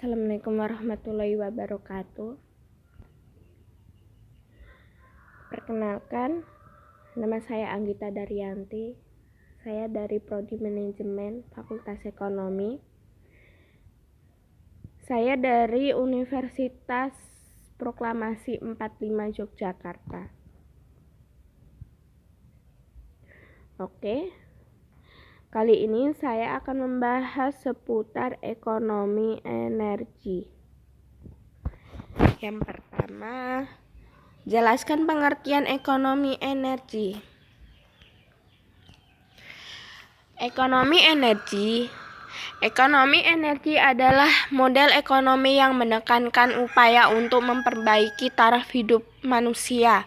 Assalamualaikum warahmatullahi wabarakatuh. Perkenalkan, nama saya Anggita Daryanti. Saya dari Prodi Manajemen Fakultas Ekonomi. Saya dari Universitas Proklamasi 45 Yogyakarta. Oke. Kali ini saya akan membahas seputar ekonomi energi. Yang pertama, jelaskan pengertian ekonomi energi. Ekonomi energi adalah model ekonomi yang menekankan upaya untuk memperbaiki taraf hidup manusia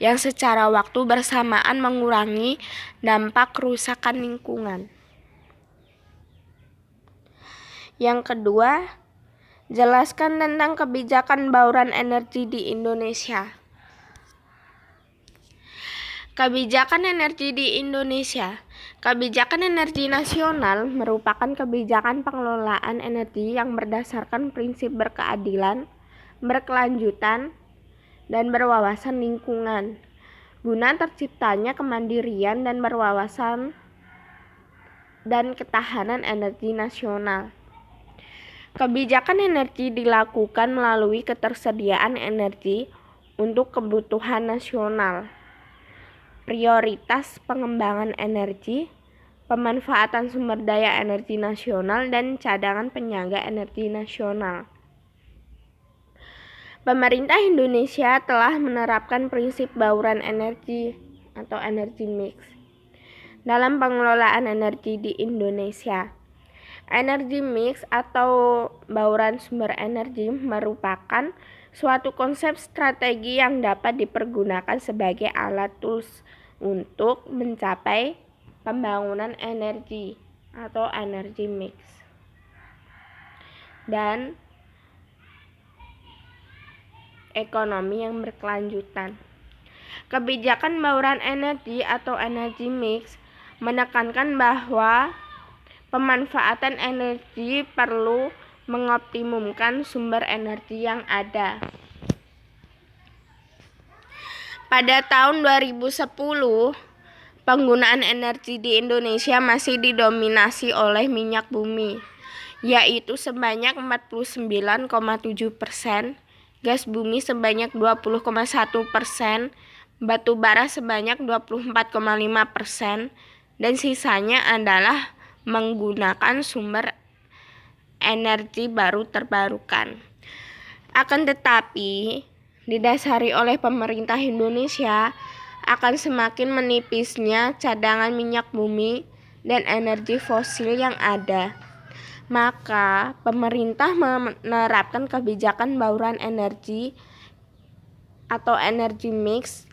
yang secara waktu bersamaan mengurangi dampak kerusakan lingkungan. Yang kedua, jelaskan tentang kebijakan bauran energi di Indonesia. Kebijakan energi di Indonesia. Kebijakan energi nasional merupakan kebijakan pengelolaan energi yang berdasarkan prinsip berkeadilan, berkelanjutan, dan berwawasan lingkungan, guna terciptanya kemandirian dan berwawasan dan ketahanan energi nasional. Kebijakan energi dilakukan melalui ketersediaan energi untuk kebutuhan nasional, prioritas pengembangan energi, pemanfaatan sumber daya energi nasional, dan cadangan penyangga energi nasional. Pemerintah Indonesia telah menerapkan prinsip bauran energi atau energy mix dalam pengelolaan energi di Indonesia. Energy mix atau bauran sumber energi merupakan suatu konsep strategi yang dapat dipergunakan sebagai alat tools untuk mencapai pembangunan energi atau energy mix. Dan ekonomi yang berkelanjutan. Kebijakan bauran energi atau energy mix menekankan bahwa pemanfaatan energi perlu mengoptimumkan sumber energi yang ada. Pada tahun 2010, penggunaan energi di Indonesia masih didominasi oleh minyak bumi, yaitu sebanyak 49,7%, gas bumi sebanyak 20,1%, batu bara sebanyak 24,5%, dan sisanya adalah menggunakan sumber energi baru terbarukan. Akan tetapi, didasari oleh pemerintah Indonesia akan semakin menipisnya cadangan minyak bumi dan energi fosil yang ada. Maka, pemerintah menerapkan kebijakan bauran energi atau energy mix.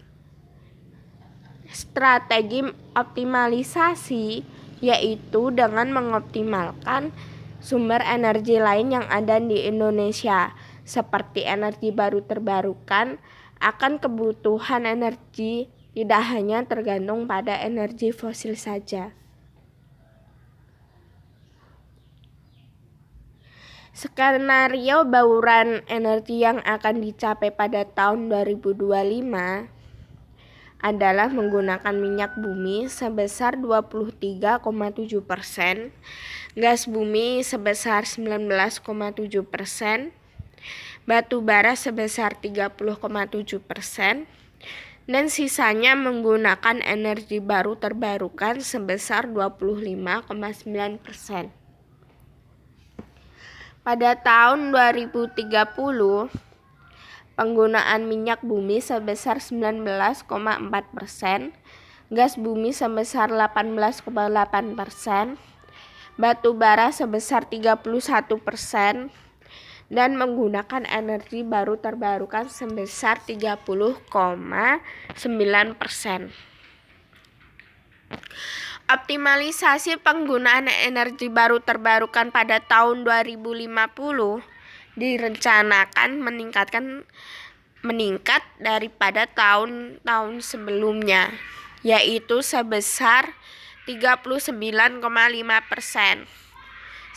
Strategi optimalisasi yaitu dengan mengoptimalkan sumber energi lain yang ada di Indonesia, seperti energi baru terbarukan, akan kebutuhan energi tidak hanya tergantung pada energi fosil saja. Skenario bauran energi yang akan dicapai pada tahun 2025 adalah menggunakan minyak bumi sebesar 23,7%, gas bumi sebesar 19,7%, batu bara sebesar 30,7%, dan sisanya menggunakan energi baru terbarukan sebesar 25,9%. Pada tahun 2030, penggunaan minyak bumi sebesar 19,4%, gas bumi sebesar 18,8%, batu bara sebesar 31%, dan menggunakan energi baru terbarukan sebesar 30,9%. Optimalisasi penggunaan energi baru terbarukan pada tahun 2050 direncanakan meningkat daripada tahun-tahun sebelumnya, yaitu sebesar 39,5%.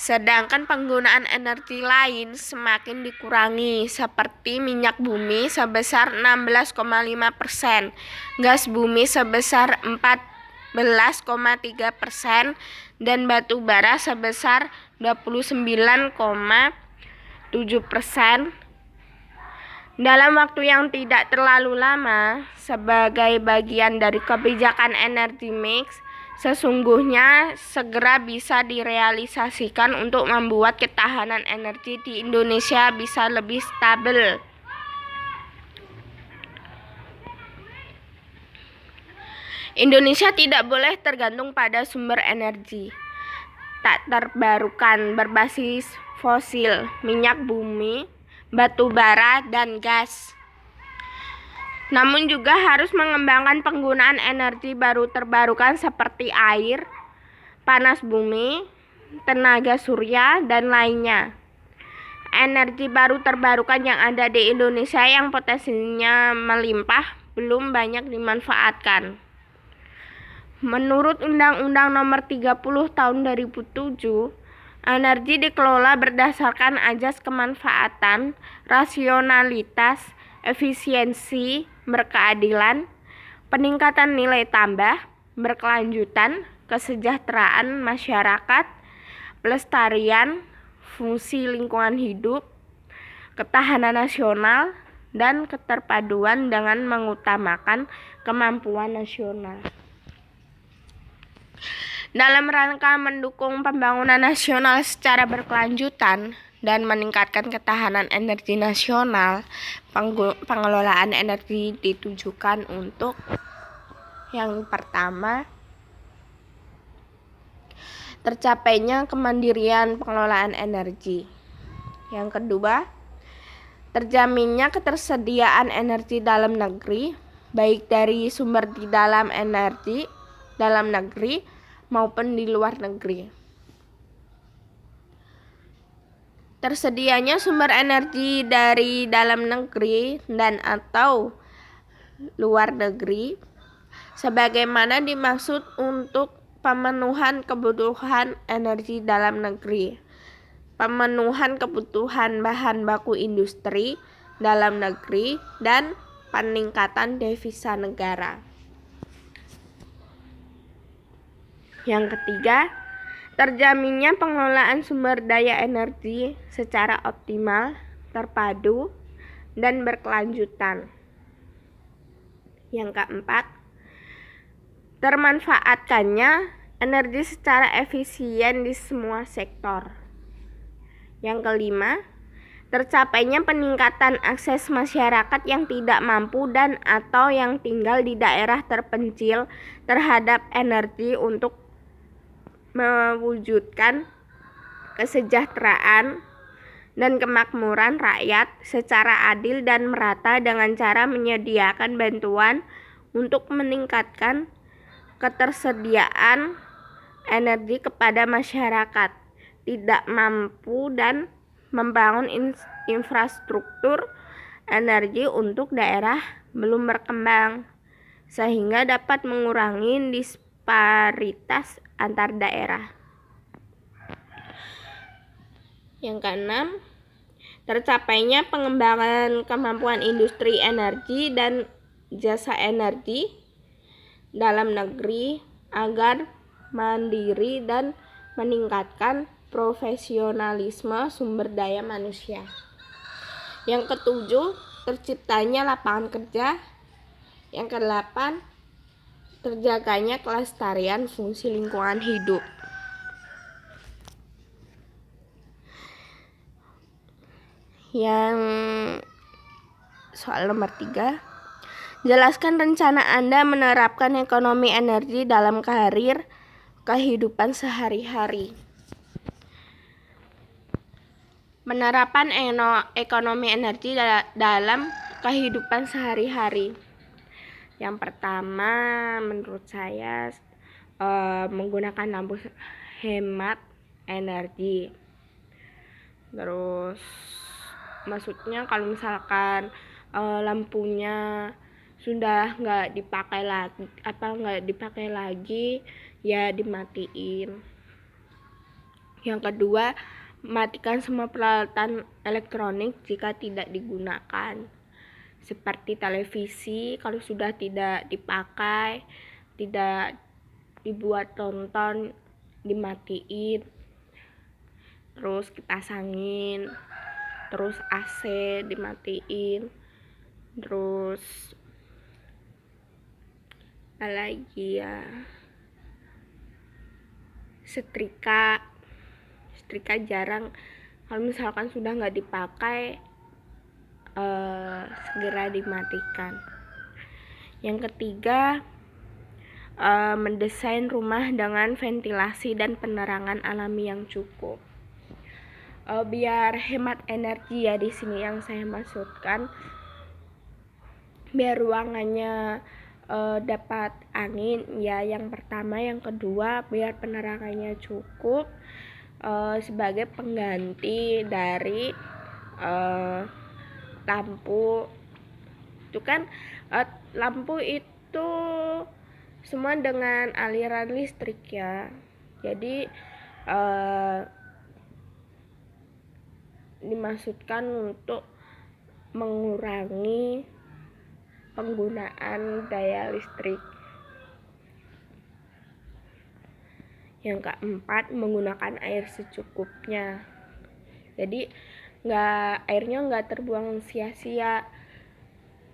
Sedangkan penggunaan energi lain semakin dikurangi, seperti minyak bumi sebesar 16,5%, gas bumi sebesar 14,3%, dan batu bara sebesar 29,7%. Dalam waktu yang tidak terlalu lama, sebagai bagian dari kebijakan energi mix, sesungguhnya segera bisa direalisasikan untuk membuat ketahanan energi di Indonesia bisa lebih stabil. Indonesia tidak boleh tergantung pada sumber energi tak terbarukan berbasis fosil, minyak bumi, batu bara, dan gas. Namun juga harus mengembangkan penggunaan energi baru terbarukan seperti air, panas bumi, tenaga surya, dan lainnya. Energi baru terbarukan yang ada di Indonesia yang potensinya melimpah belum banyak dimanfaatkan. Menurut Undang-Undang Nomor 30 Tahun 2007, energi dikelola berdasarkan azas kemanfaatan, rasionalitas, efisiensi, berkeadilan, peningkatan nilai tambah, berkelanjutan, kesejahteraan masyarakat, pelestarian, fungsi lingkungan hidup, ketahanan nasional, dan keterpaduan dengan mengutamakan kemampuan nasional. Dalam rangka mendukung pembangunan nasional secara berkelanjutan dan meningkatkan ketahanan energi nasional, pengelolaan energi ditujukan untuk yang pertama, tercapainya kemandirian pengelolaan energi. Yang kedua, terjaminnya ketersediaan energi dalam negeri, baik dari sumber di dalam negeri maupun di luar negeri. Tersedianya sumber energi dari dalam negeri dan atau luar negeri sebagaimana dimaksud untuk pemenuhan kebutuhan energi dalam negeri, pemenuhan kebutuhan bahan baku industri dalam negeri, dan peningkatan devisa negara. Yang ketiga, terjaminnya pengelolaan sumber daya energi secara optimal, terpadu, dan berkelanjutan. Yang keempat, termanfaatkannya energi secara efisien di semua sektor. Yang kelima, tercapainya peningkatan akses masyarakat yang tidak mampu dan atau yang tinggal di daerah terpencil terhadap energi untuk mewujudkan kesejahteraan dan kemakmuran rakyat secara adil dan merata dengan cara menyediakan bantuan untuk meningkatkan ketersediaan energi kepada masyarakat tidak mampu dan membangun infrastruktur energi untuk daerah belum berkembang sehingga dapat mengurangi disparitas antar daerah. Yang keenam, tercapainya pengembangan kemampuan industri energi dan jasa energi dalam negeri agar mandiri dan meningkatkan profesionalisme sumber daya manusia. Yang ketujuh, terciptanya lapangan kerja. Yang kedelapan, terjaganya kelestarian fungsi lingkungan hidup. Yang soal nomor 3, jelaskan rencana Anda menerapkan ekonomi energi dalam karir kehidupan sehari-hari. Penerapan ekonomi energi dalam kehidupan sehari-hari. Yang pertama, menurut saya menggunakan lampu hemat energi. Terus maksudnya kalau misalkan lampunya sudah nggak dipakai lagi ya dimatiin. Yang kedua, matikan semua peralatan elektronik jika tidak digunakan, seperti televisi kalau sudah tidak dipakai, tidak dibuat tonton, dimatiin, terus kipas angin, terus AC dimatiin, terus apa lagi ya, setrika jarang, kalau misalkan sudah nggak dipakai segera dimatikan. Yang ketiga, mendesain rumah dengan ventilasi dan penerangan alami yang cukup. Biar hemat energi ya, di sini yang saya maksudkan, biar ruangannya dapat angin ya, yang pertama. Yang kedua, biar penerangannya cukup, sebagai pengganti dari lampu. Itu kan lampu itu semua dengan aliran listrik ya, jadi dimaksudkan untuk mengurangi penggunaan daya listrik. Yang keempat, menggunakan air secukupnya, jadi airnya nggak terbuang sia-sia.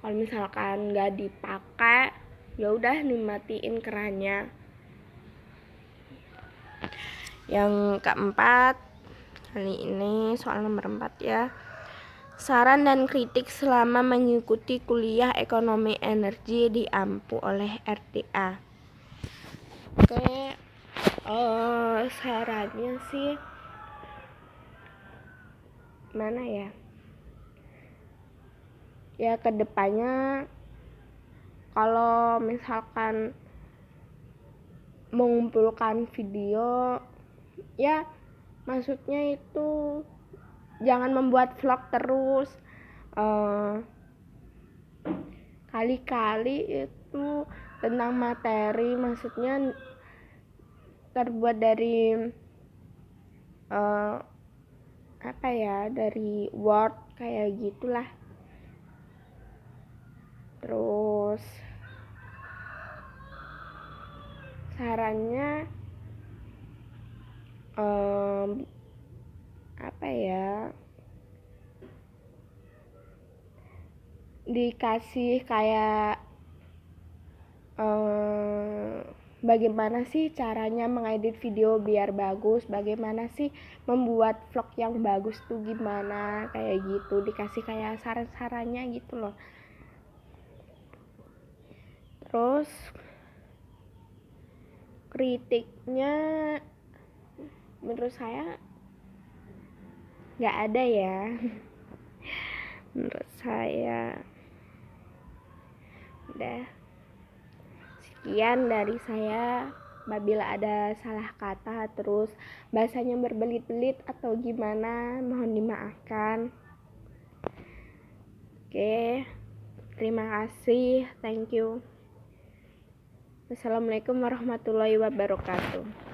Kalau misalkan nggak dipakai, ya udah dimatiin kerannya. Yang keempat, kali ini soal nomor 4 ya. Saran dan kritik selama mengikuti kuliah ekonomi energi di AMPU oleh RTA. Oke, sarannya sih mana ya? Ya kedepannya kalau misalkan mengumpulkan video, ya maksudnya itu jangan membuat vlog terus, kali-kali itu tentang materi, maksudnya terbuat dari apa ya, dari Word kayak gitulah. Terus sarannya apa ya, dikasih kayak bagaimana sih caranya mengedit video biar bagus, bagaimana sih membuat vlog yang bagus tuh gimana, kayak gitu, dikasih kayak saran-sarannya gitu loh. Terus kritiknya menurut saya nggak ada ya. Menurut saya udah sekian dari saya. Apabila ada salah kata terus bahasanya berbelit-belit atau gimana, mohon dimaafkan. Oke, terima kasih, thank you. Wassalamualaikum warahmatullahi wabarakatuh.